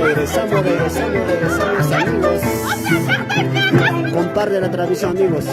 Regresamos amigos. Comparte la transmisión amigos.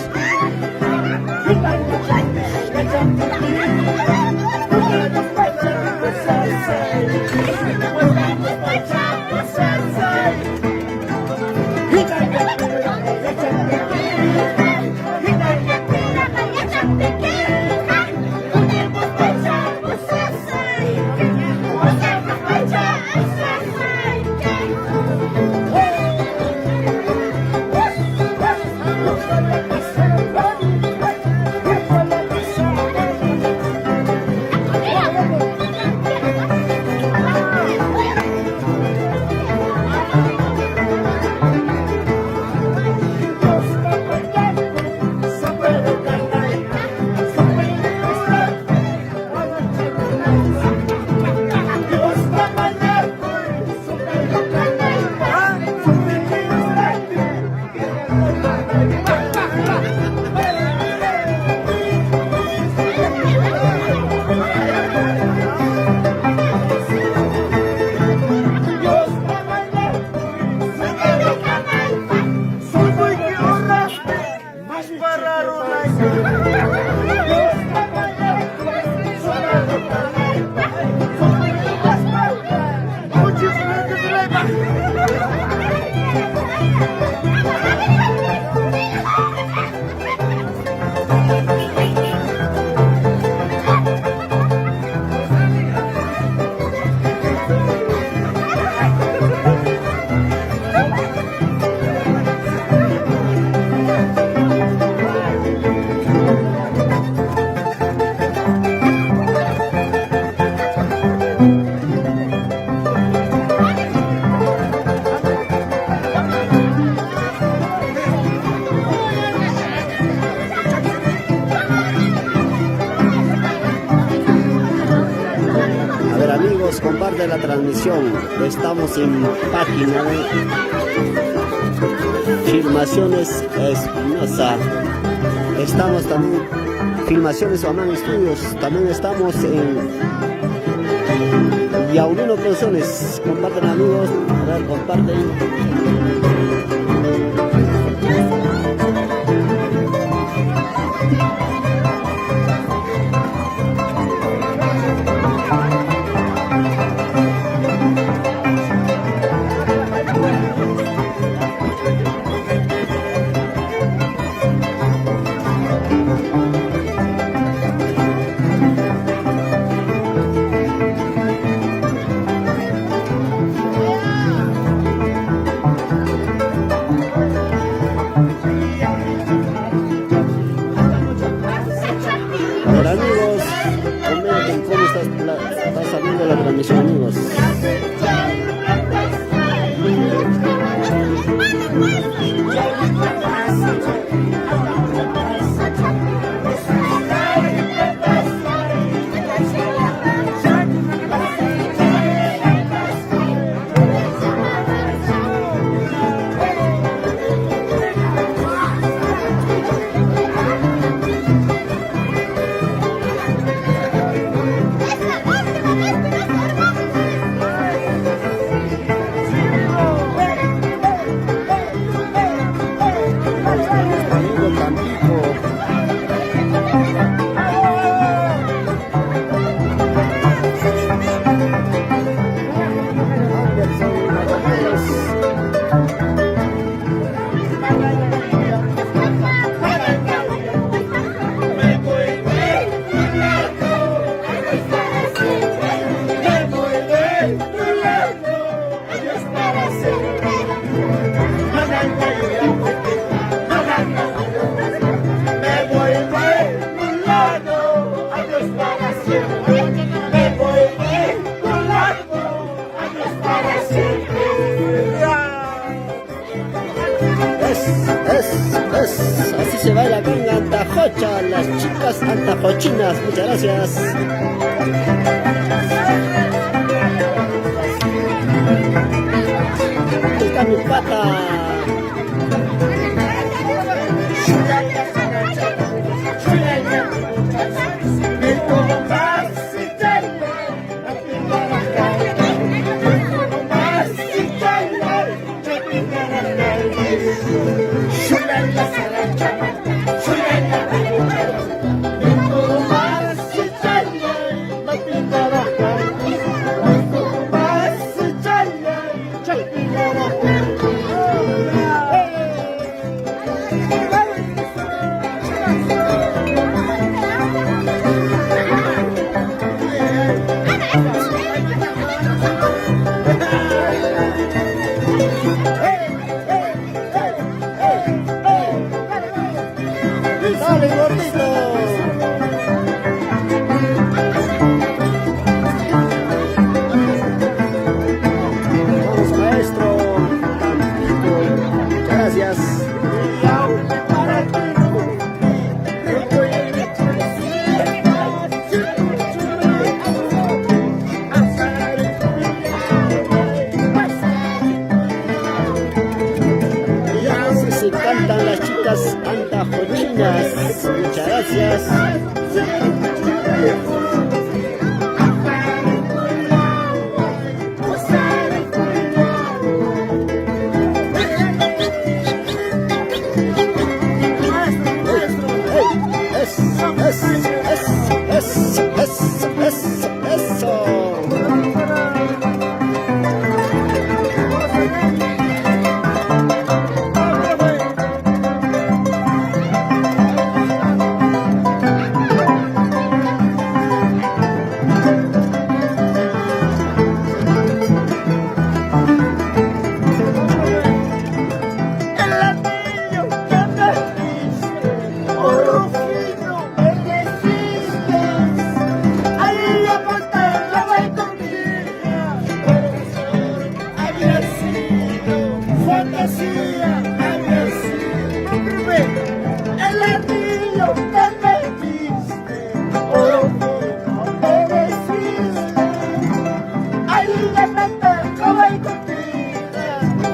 Comparte la transmisión. Estamos en página de Filmaciones Espinosa. Estamos también Filmaciones Oman Studios. También estamos en Yaulino Producciones. Comparten amigos. A ver, comparten. Amigos. Así se baila aquí en Antajocha, las chicas antajochinas. Muchas gracias. Aquí está mi pata.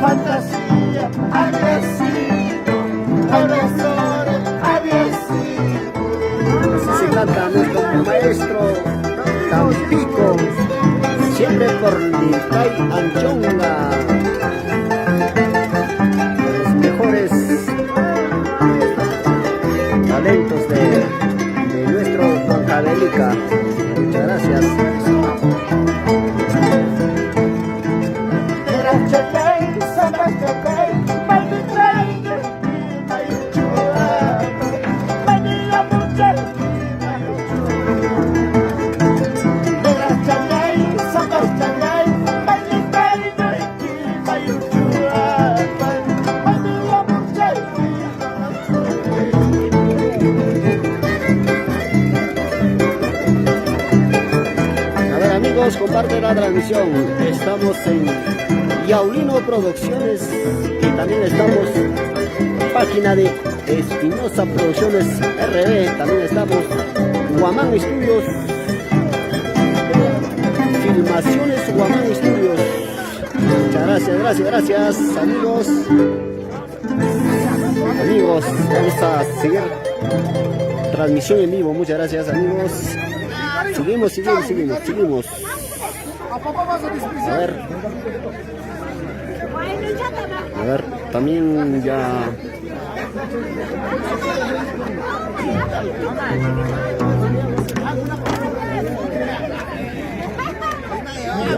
fantasía, agresivo, agresor, agresivo. Así se canta nuestro maestro Tampico, siempre por Nicay Anchonga. Los mejores talentos de nuestro Huancavelica. Muchas gracias. Comparte la transmisión. Estamos en Yaulino Producciones y también estamos en página de Espinosa Producciones RD. También estamos Guamán Estudios, Filmaciones Guamán Estudios. Muchas gracias amigos. Vamos a seguir transmisión en vivo. Muchas gracias amigos. Seguimos. A ver, también ya.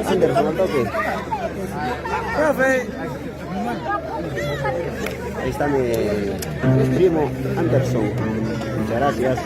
Anderson, al toque. Ahí está mi primo Anderson. Muchas gracias.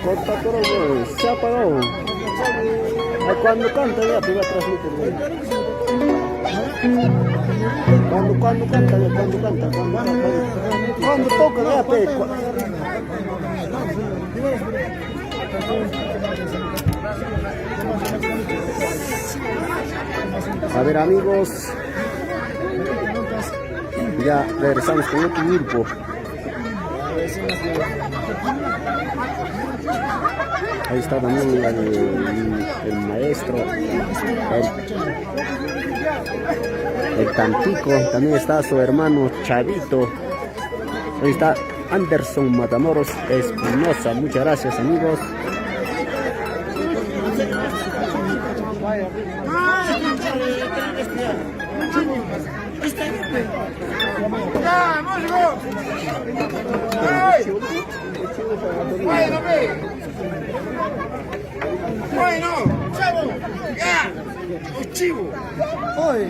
Corta todo, se ha apagado. Cuando canta ya te voy a transmitir. Cuando canta, cuando toca ya te. A ver amigos, ya regresamos con otro grupo. Ahí está también el maestro, el Tampico, también está su hermano Chavito. Ahí está Anderson Matamoros Espinosa. Muchas gracias amigos. Bueno, chavo, ya, chivo. Hoy.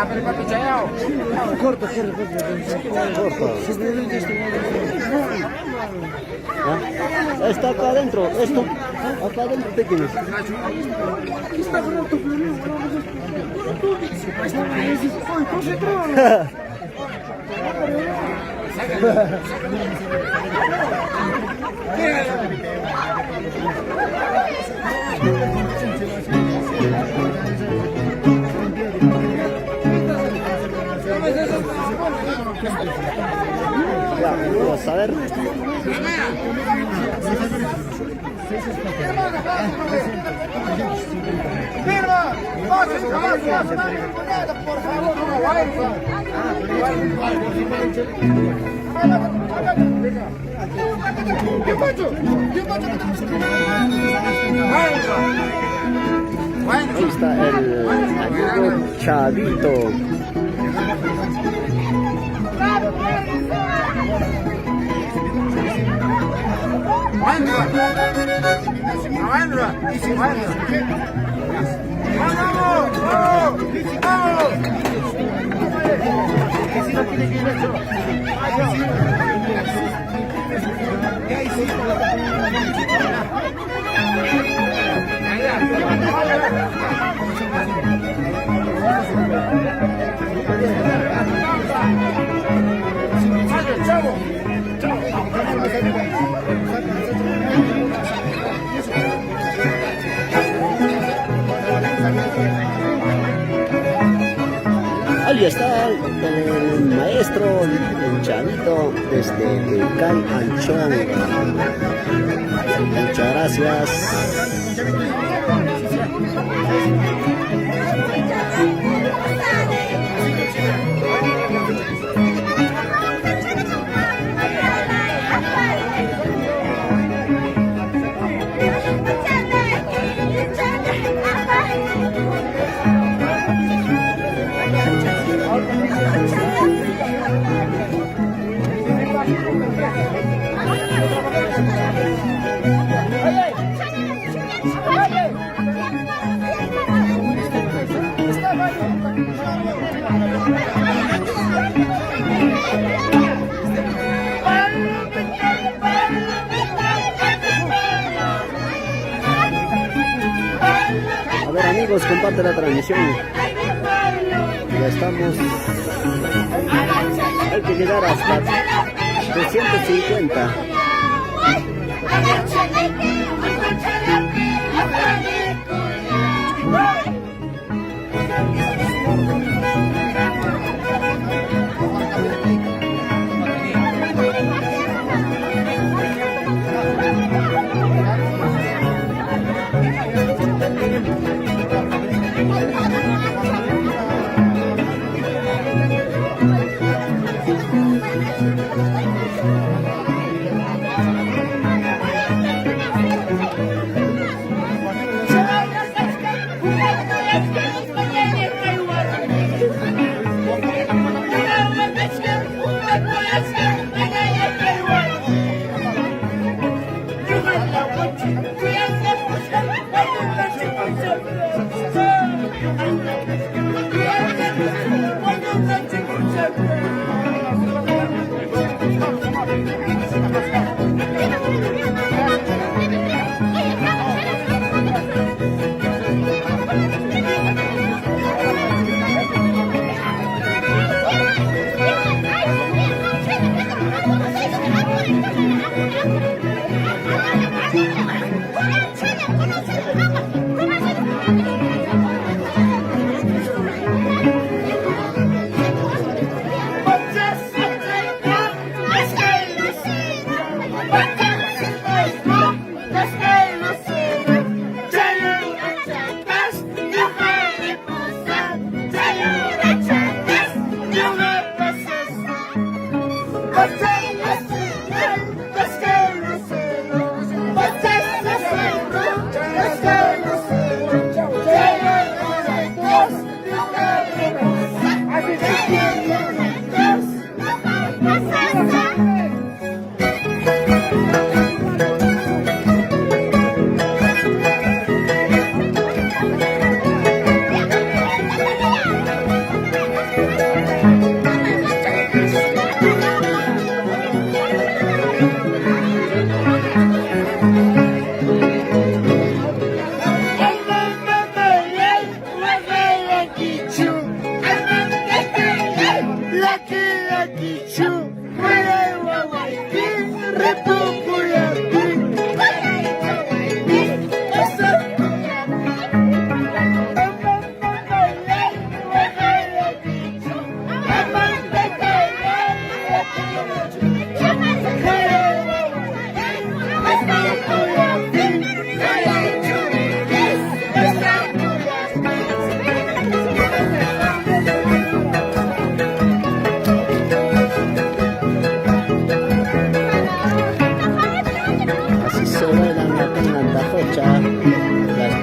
Pero papi, chao. Corta. Está acá adentro, acá adentro pequeño. Ya, amigos. Vamos a ver. Por favor, Ahí está el amigo Chavito. Ahí está el maestro, el Chavito, desde Tulcán, Anchón. Muchas gracias. A ver, amigos, comparte la transmisión. Ya estamos. Hay que llegar hasta 350.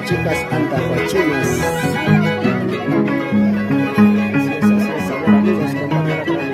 chicas antahuachinas. Así es, a ver amigos, comparte la transmisión.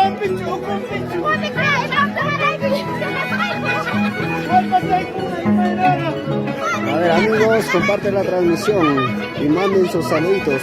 Hay que llegar a 200 vistas. A ver amigos, comparten la transmisión y manden sus saluditos.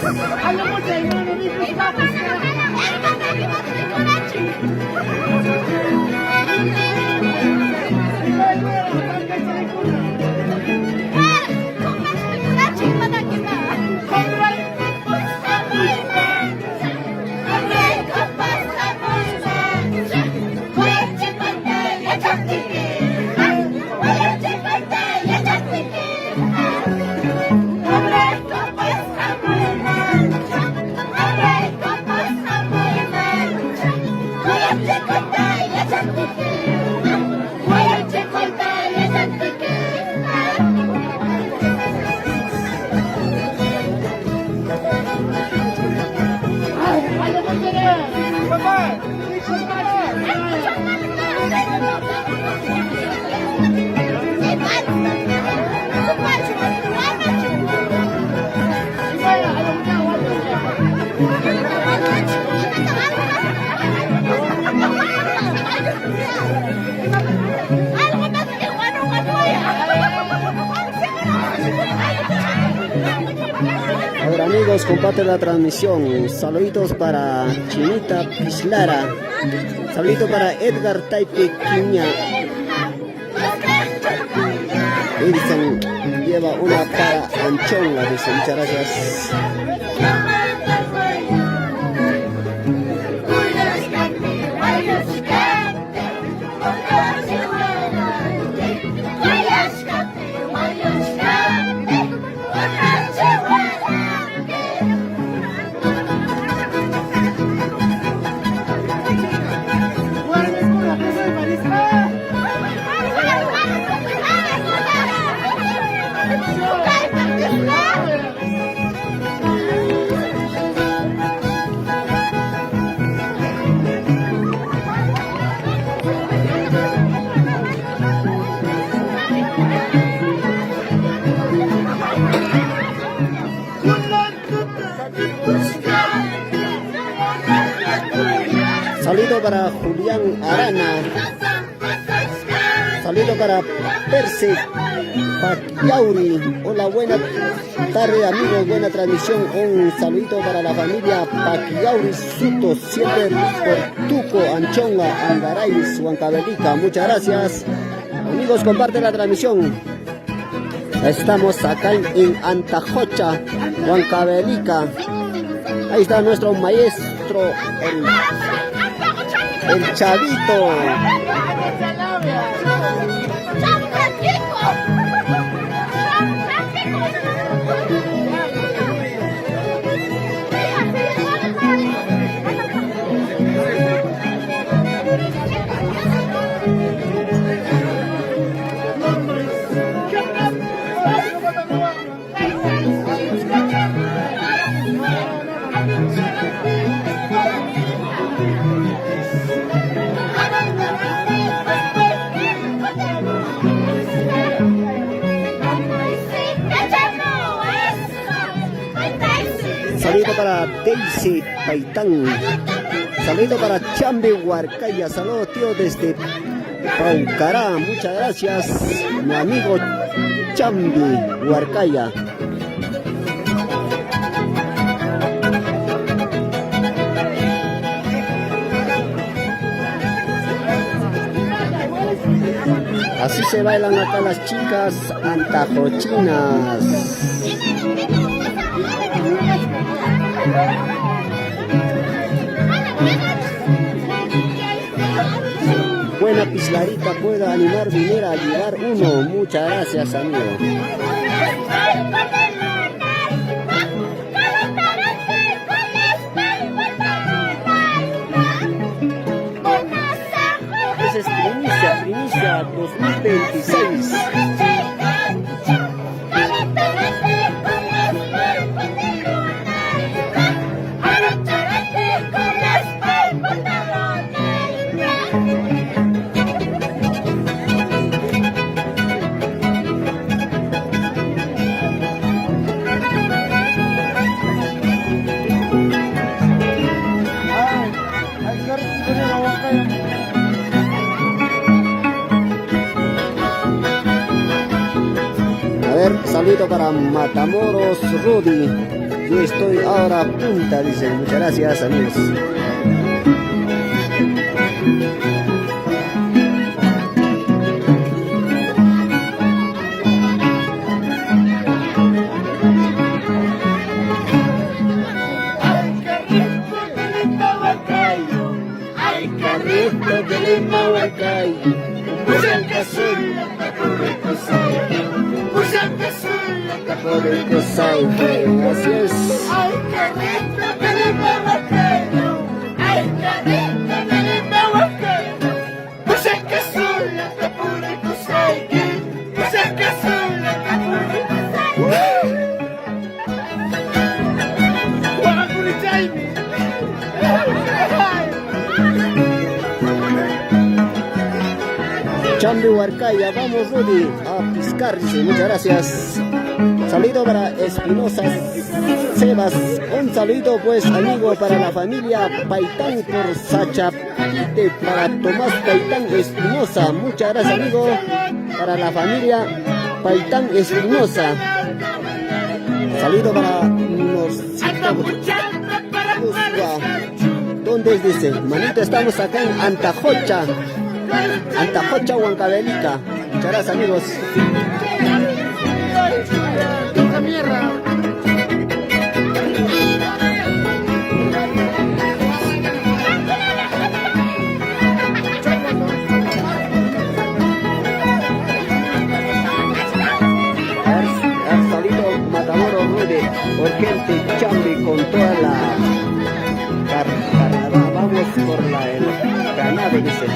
comparte la transmisión. Saluditos para Chinita Pislara. Saludito para Edgar Taipe Quiña. Edison lleva una para Anchonga, dice, muchas gracias. Saludo para Julián Arana. Saludo para Perse Paquiauri. Hola, buena tarde amigos, buena transmisión. Un saludito para la familia Paquiauri Suto, siempre por Tuco, Anchonga, Angaray, Huancavelica. Muchas gracias. Amigos, comparte la transmisión. Estamos acá en Antajocha, Huancavelica. Ahí está nuestro maestro, el Chavito. Saludo para Daisy Paitán. Saludo para Chambi Huarcaya. Saludos, tío, desde Paucará. Muchas gracias, mi amigo Chambi Huarcaya. Así se bailan acá las chicas antajochinas. Buena pislarita, pueda animar dinero a llevar uno. Muchas gracias, amigo. Esa es primicia 2026. Saludo para Matamoros Rudy. Yo estoy ahora a punta, dice. Muchas gracias, amigos. Ay, carrito de Lima, Huacay. Por el Cosay, así es. Ay, carrito de Lima, Huacay. Ay, carrito de Lima, Huacay. Pues es que sola, por el Cosay. Pues es que sola, por el Cosay. Chambi Huarcaya, vamos Rudy a piscar, dice, muchas gracias. Saludo para Espinosa Sebas, un saludo pues amigo para la familia Paitán por Sachapite, para Tomás Paitán Espinosa, muchas gracias amigo, para la familia Paitán Espinosa. Saludo para Norcita Cusco. ¿Dónde es? Dice, manito, estamos acá en Antajocha, Huancavelica. Muchas gracias, amigos. Matamoros Rude, Urgente, Chambi con toda la carnada. Vamos por el ganado, dice.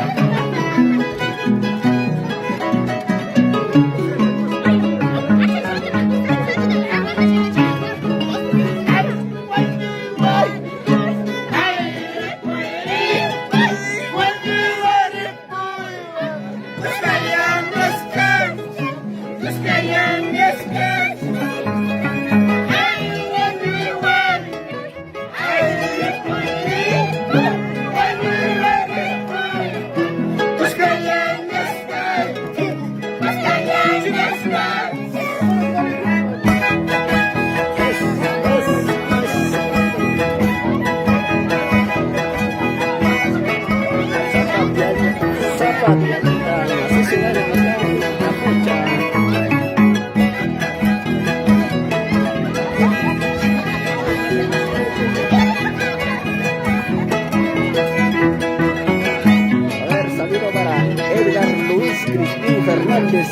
Fernández,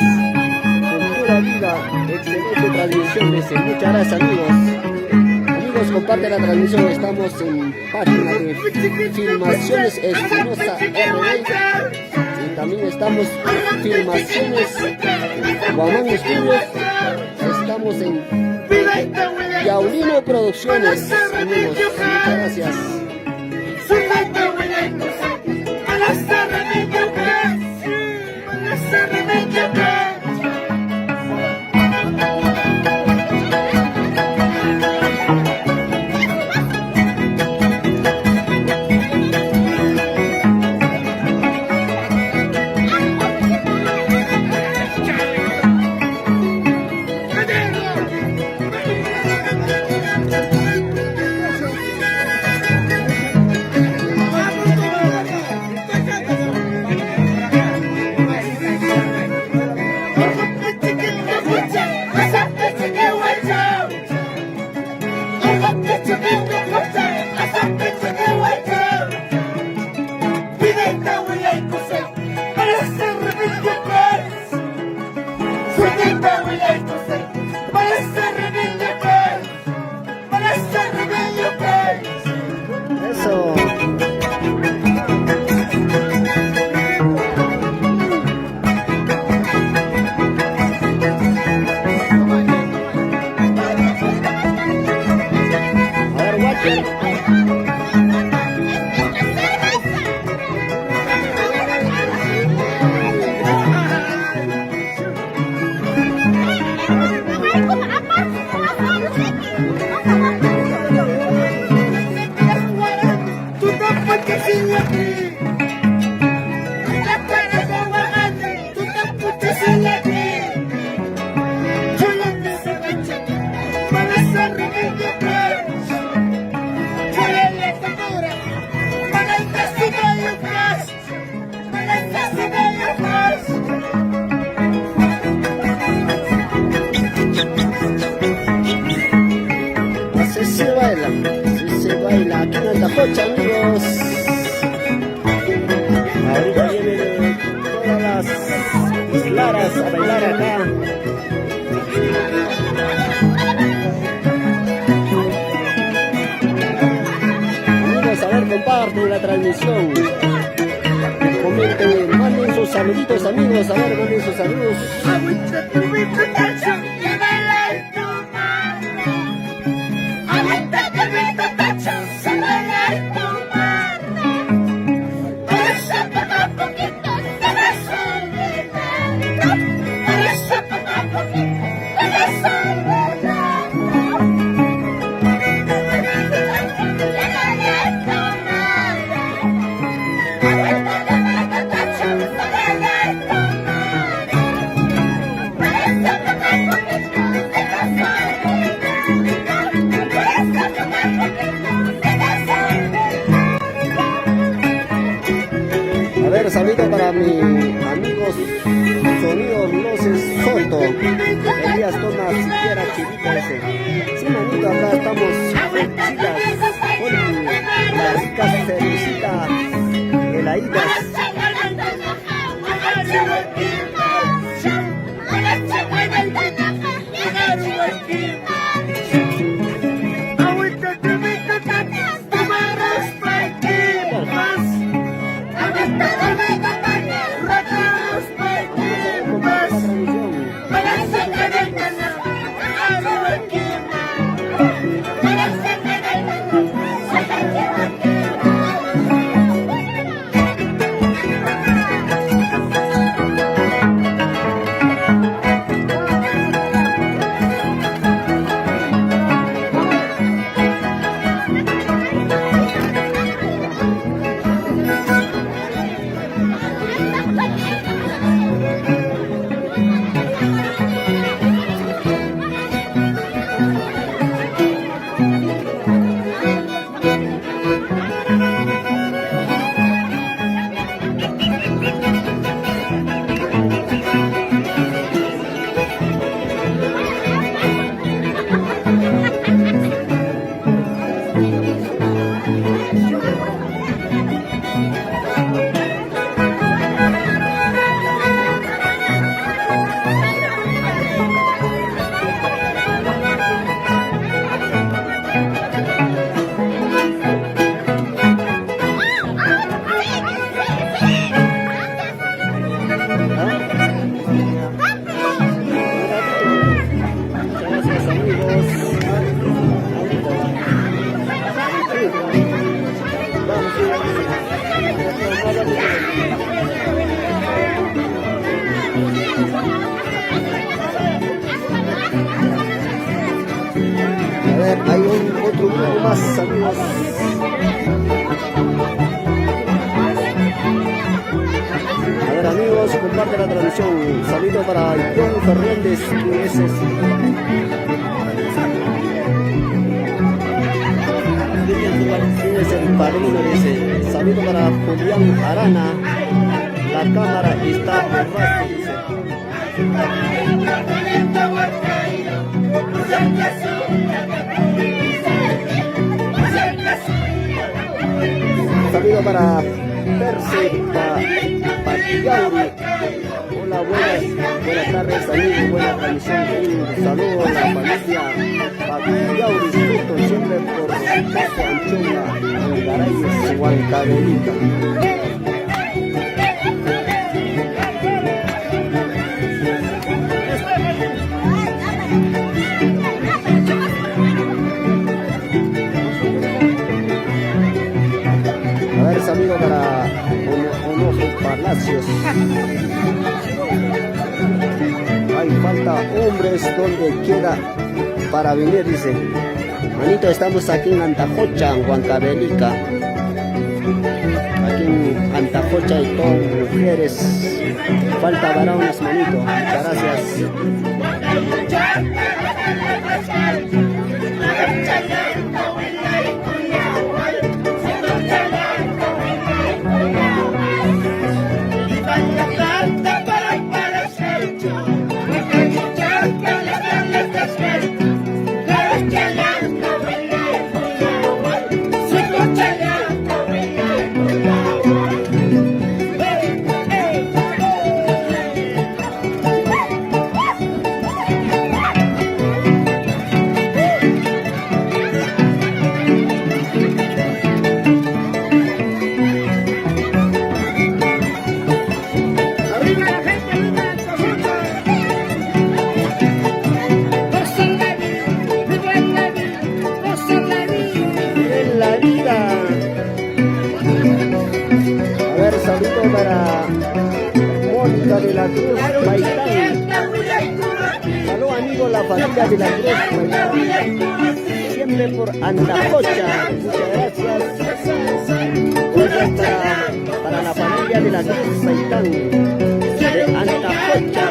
Cultura Viva, excelente transmisión, dice. Muchas gracias, amigos. Amigos, comparte la transmisión. Estamos en página de Filmaciones Espinosa RD. Y también estamos en Filmaciones Guamán Estudios. Estamos en Yaulino Producciones, amigos. Muchas gracias. Eso. A ver, Walter. Así se baila aquí en Antajocha, amigos. Ahorita vienen todas las islaras a bailar acá. Amigos, a ver, comparten la transmisión. Comenten, manden sus saluditos, amigos. A ver, manden sus saludos. Thank you. ver, saludo para mi amigo Sonido Loses Soto. Elías toma siquiera chivita ese. Sí, manito, acá estamos chicas con las ricas cervecitas heladitas. Hay otro grupo más, amigos. A ver, amigos, comparte la transmisión. Saludo para John Fernández, que es el padrino de ese. Saludo para Julián Arana. La cámara está borrada, dice. Saludo para Perse Paquiauri. Hola, buenas tardes, amigos, buena transmisión. Un saludo a la familia Paquiauri, siempre por Paso Anchola, Garayes, Huancavelica. Saludo para Onofre Palacios. Hay falta hombres donde queda para venir, dice. Manito, estamos aquí en Antajocha, en Huancavelica. Aquí en Antajocha y todas mujeres. Falta varones, manito. Gracias. Para Mónica de la Cruz Paitán. Saludos, amigos, la familia de la Cruz Paitán. Siempre por Antajocha. Muchas gracias. Para la familia de la Cruz Paitán de Antajocha.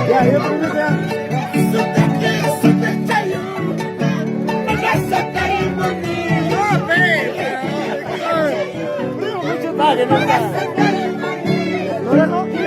Ya, yo primero ya. Vale, no está. ¿No, no?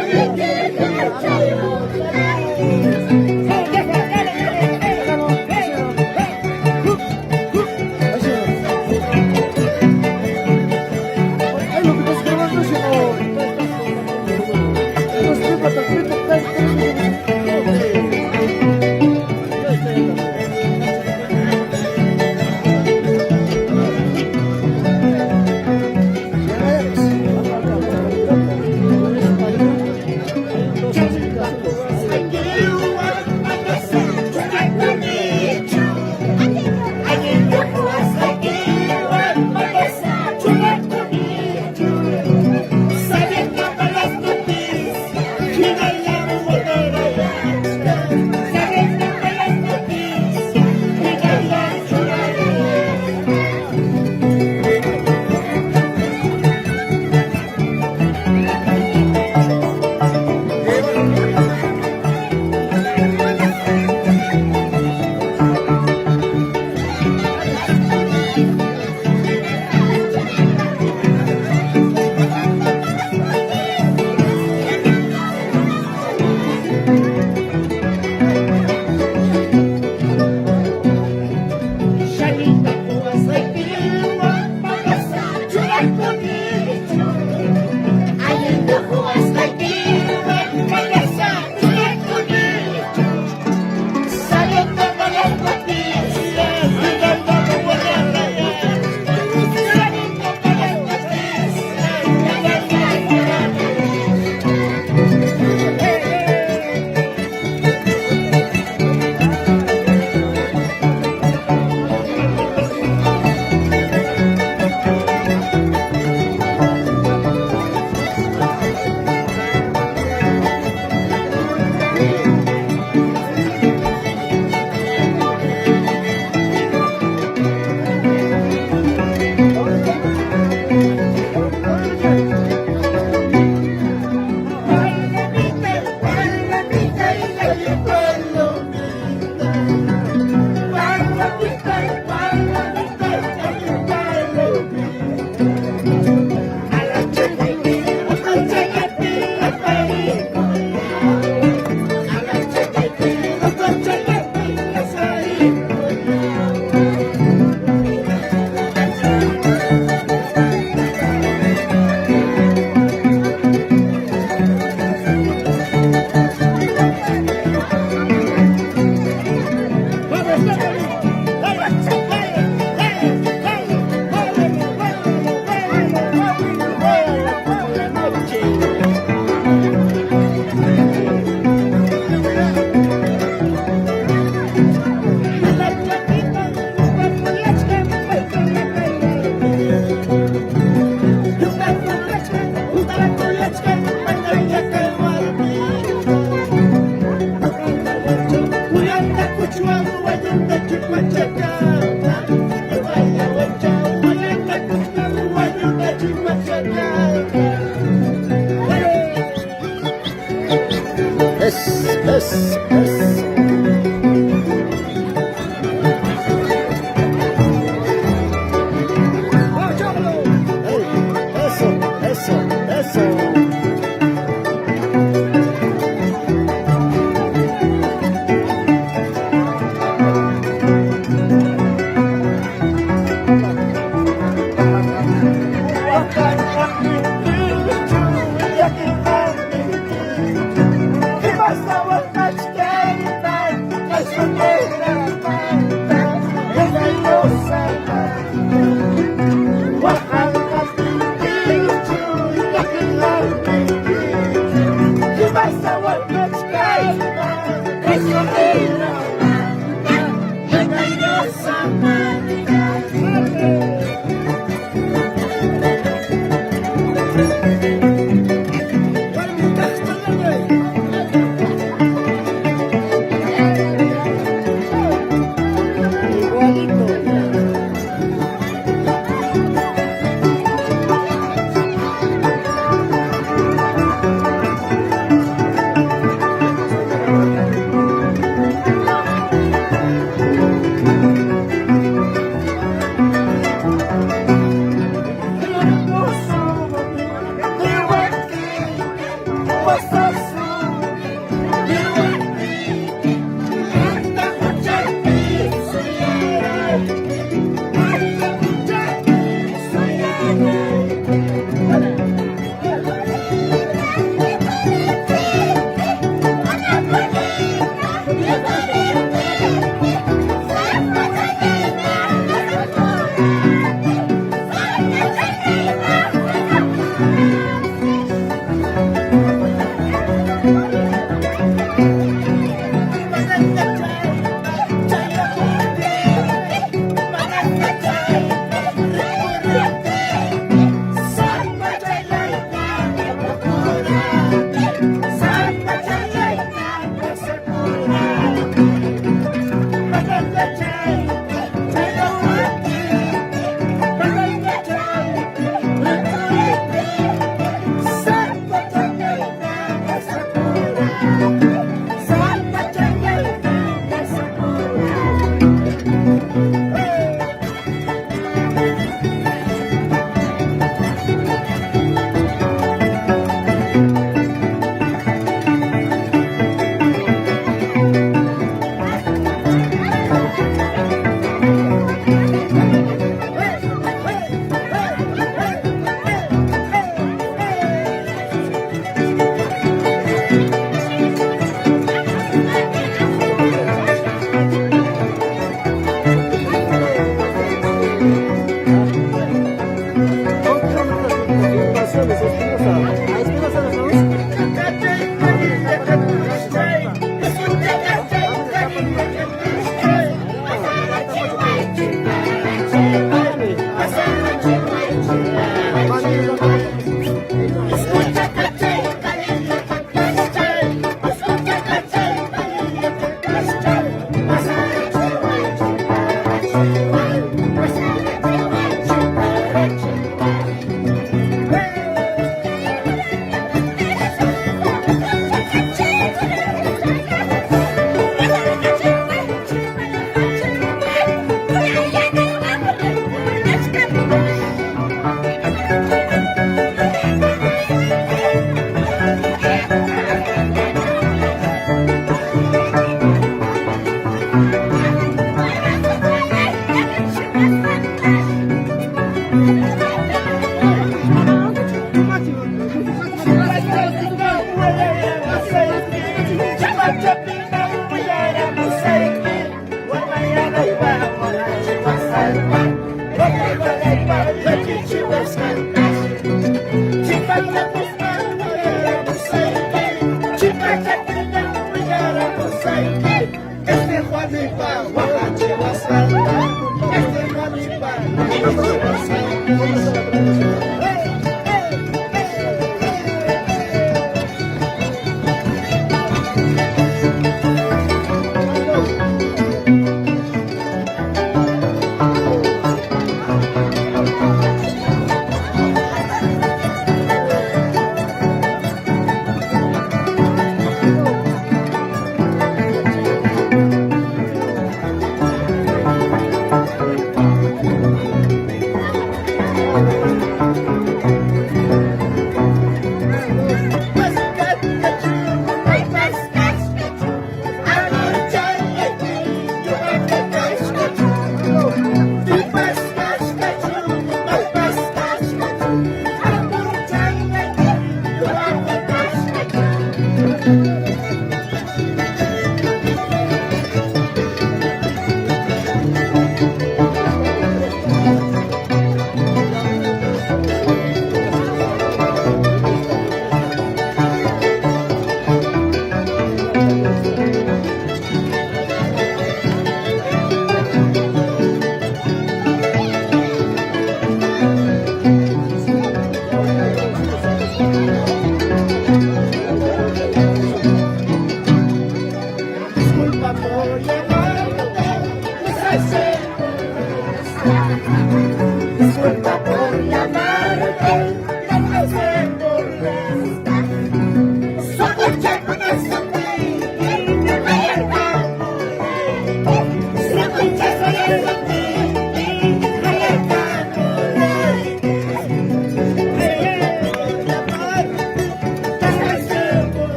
Es. Eso.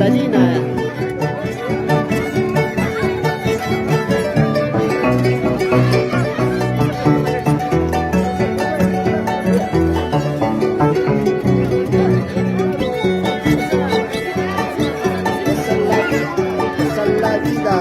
gallina. Esa es la vida.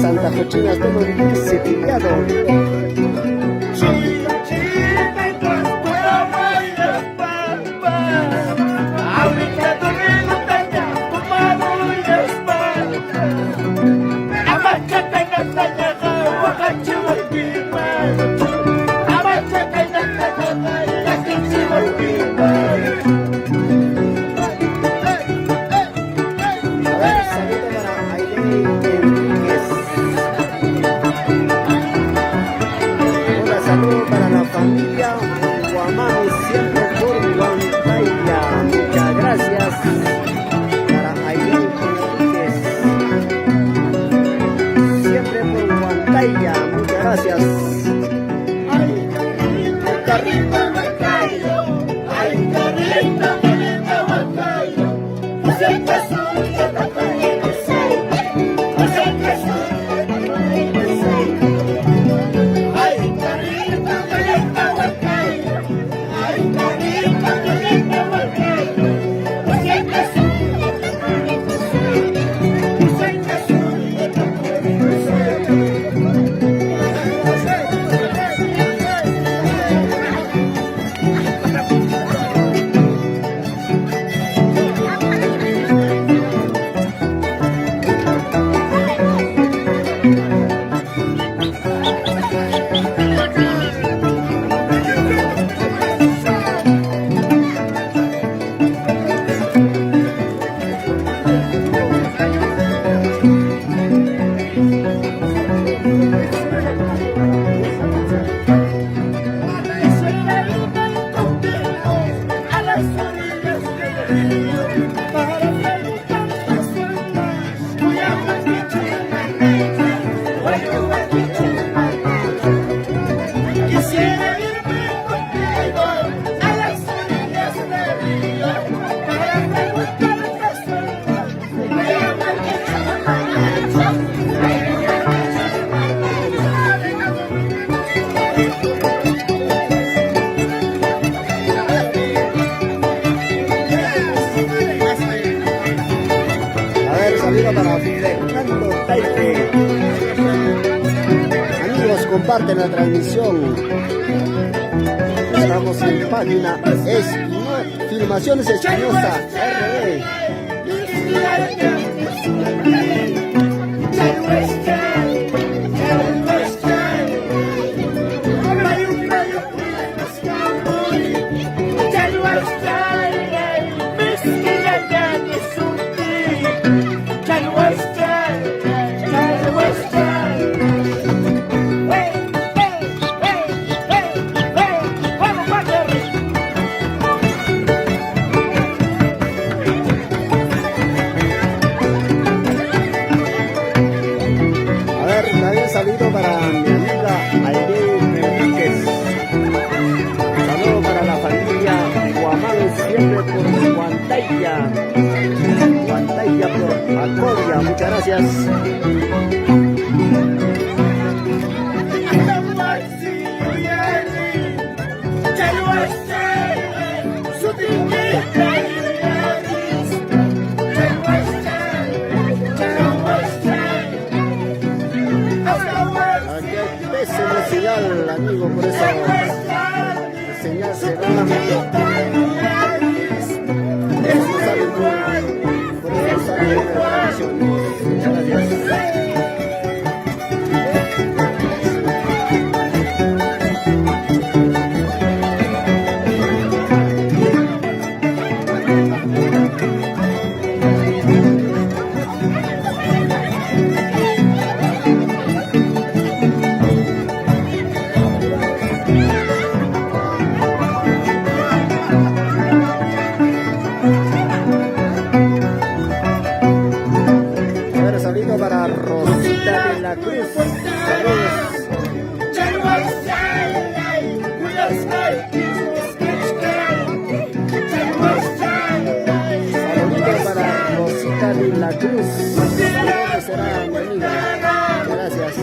Santa Cochina, todo cepillado. Saludo para la familia Guamani, siempre por Huancaya. Muchas gracias para Ailén Enríquez, siempre por Huancaya. Muchas gracias. Ay, qué rico Huancayo. Ay, qué rico Huancayo. No sé qué soy, yo tampoco sé. No sé qué soy, yo tampoco sé. comparten la transmisión. Estamos en página Filmaciones Espinosa RD. Saludo para mi amiga Aide Enríquez. Saludo para la familia Guamán, siempre por Guantaya. Guantaya por Acoria. Muchas gracias. Señal, amigo, por eso la señal se va. Eso sale muy, por eso sale la transmisión. Muchas gracias. Para Rosita de la Cruz. Saludos. Saludos para Rosita de la Cruz. ¿Dónde será mi amiga? Gracias.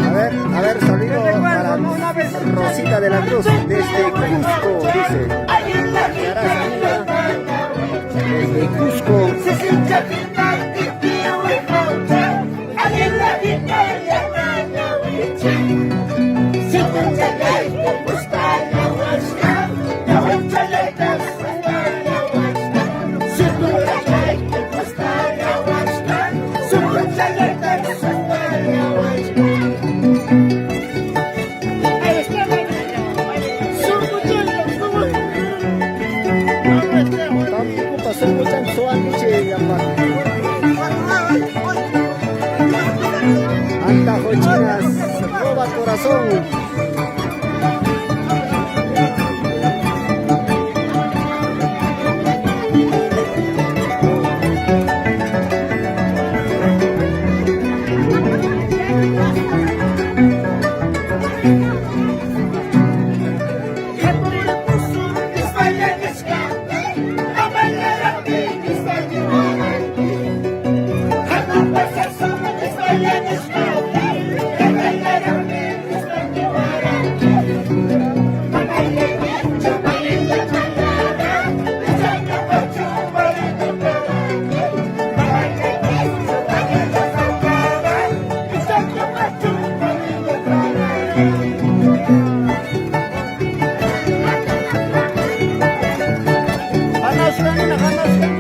A ver, saludo para Rosita de la Cruz desde Cusco, dice. Desde Cusco. Antajochinas, roba corazón. Panas kanina, panas kanina.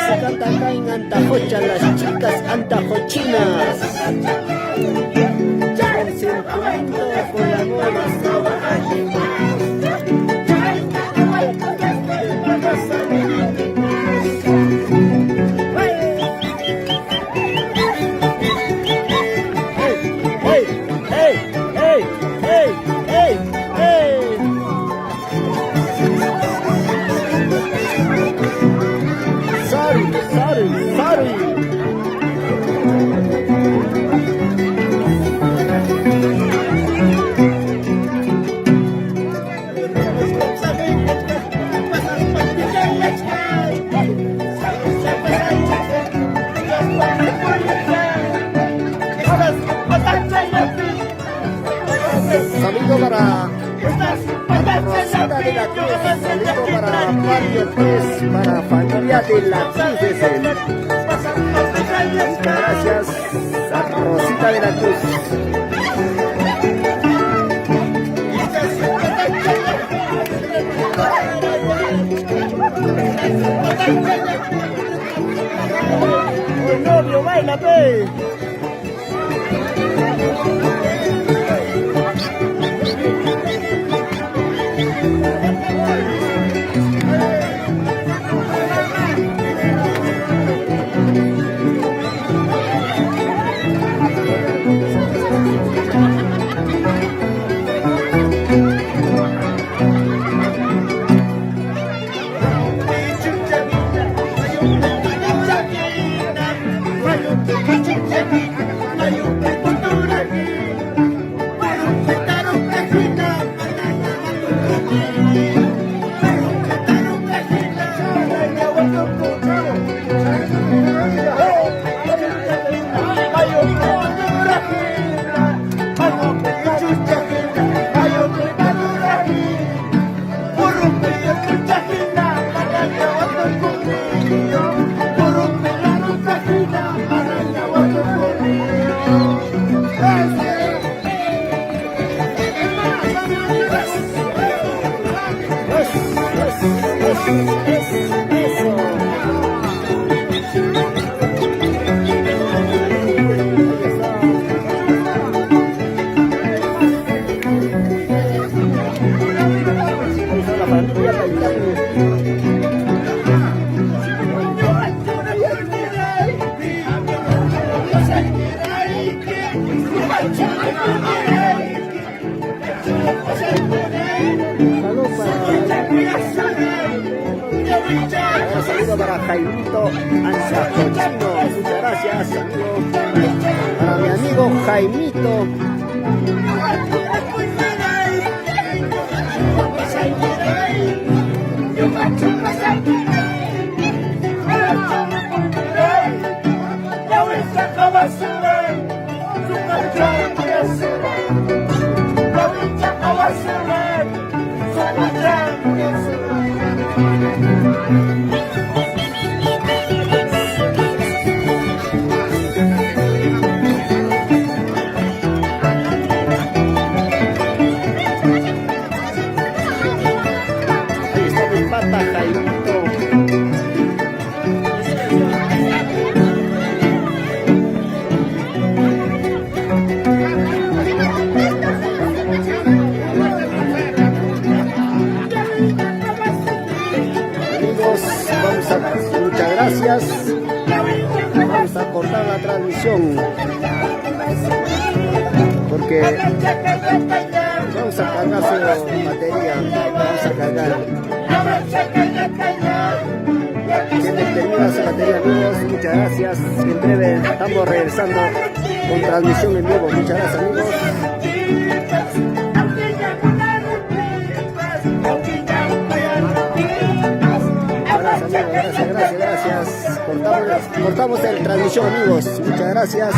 Se canta acá en Antajocha, las chicas antajochinas. El sentimiento por la ¡Hey! ¡Hey! ¡Hey! ¡Hey! ¡Hey! ¡Hey! Sorry. Saludo para Rosita de la Cruz, saludo para Barrio 3, para familia de la Cruz de Zen. Gracias a Rosita de la Cruz. ¡Oh, novio, baila, pe! Un saludo para Jaimito Anzacochino, muchas gracias, amigo. Para mi amigo Jaimito. Ahí está mi pata Jaimito. transmisión, porque vamos a cargar su batería, vamos a cargar. Siempre termina su batería, amigos. Muchas gracias. En breve estamos regresando con transmisión en vivo. Muchas gracias, amigos. Gracias. Cortamos el transmisión, amigos. Muchas gracias.